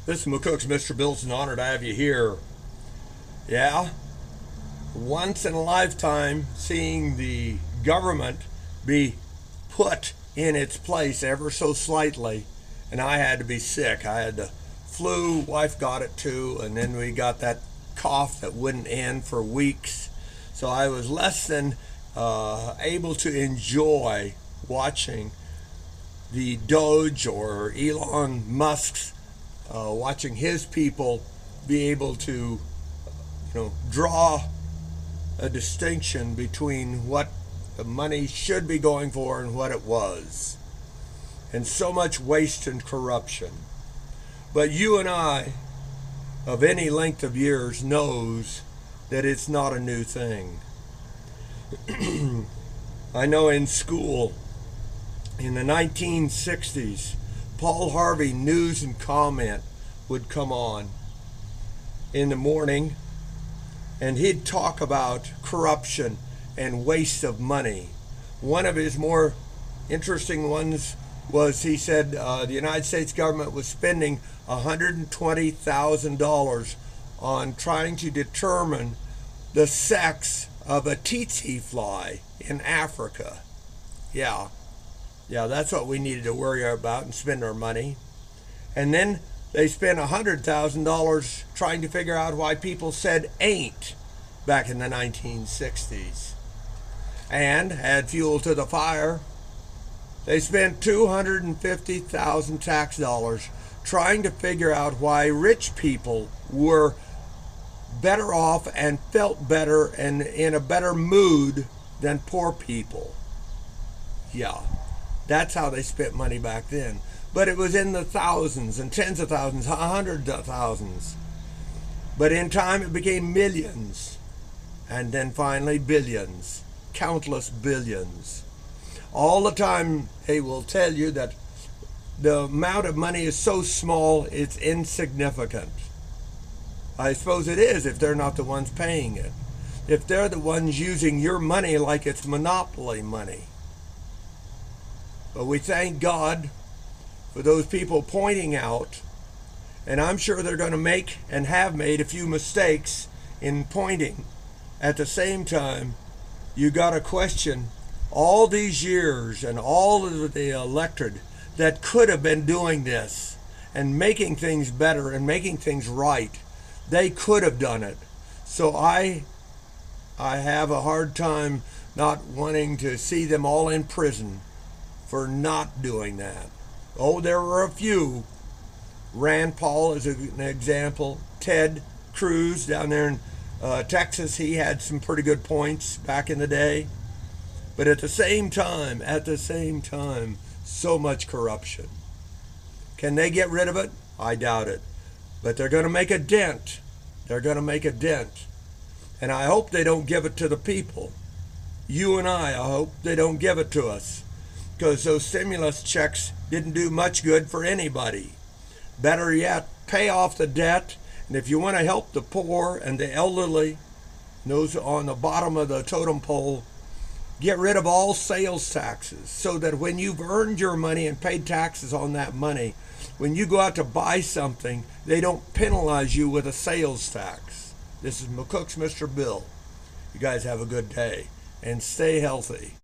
This is McCook's Mr. Bill. It's an honor to have you here. Yeah, once in a lifetime seeing the government be put in its place ever so slightly, and I had to be sick. I had the flu, wife got it too, and then we got that cough that wouldn't end for weeks. So I was less than able to enjoy watching the Doge or Elon Musk's watching his people be able to, draw a distinction between what the money should be going for and what it was. And so much waste and corruption. But you and I, of any length of years, knows that it's not a new thing. I know in school, in the 1960s, Paul Harvey News and Comment would come on in the morning, and he'd talk about corruption and waste of money. One of his more interesting ones was he said the United States government was spending $120,000 on trying to determine the sex of a tsetse fly in Africa. Yeah, that's what we needed to worry about and spend our money. And then they spent $100,000 trying to figure out why people said ain't back in the 1960s. And add fuel to the fire, they spent $250,000 tax dollars trying to figure out why rich people were better off and felt better and in a better mood than poor people. Yeah. That's how they spent money back then. But it was in the thousands and tens of thousands, hundreds of thousands. But in time it became millions. And then finally billions. Countless billions. All the time they will tell you that the amount of money is so small it's insignificant. I suppose it is if they're not the ones paying it. If they're the ones using your money like it's monopoly money. But we thank God for those people pointing out, and I'm sure they're going to make and have made a few mistakes in pointing. At the same time, you got to question all these years and all of the elected that could have been doing this and making things better and making things right. They could have done it. So I have a hard time not wanting to see them all in prison for not doing that. Oh, there were a few. Rand Paul is an example. Ted Cruz down there in Texas, he had some pretty good points back in the day. But at the same time, so much corruption. Can they get rid of it? I doubt it. But they're going to make a dent. And I hope they don't give it to the people. You and I hope they don't give it to us. Because those stimulus checks didn't do much good for anybody. Better yet, pay off the debt, and if you want to help the poor and the elderly, those on the bottom of the totem pole, get rid of all sales taxes so that when you've earned your money and paid taxes on that money, when you go out to buy something, they don't penalize you with a sales tax. This is McCook's Mr. Bill. You guys have a good day and stay healthy.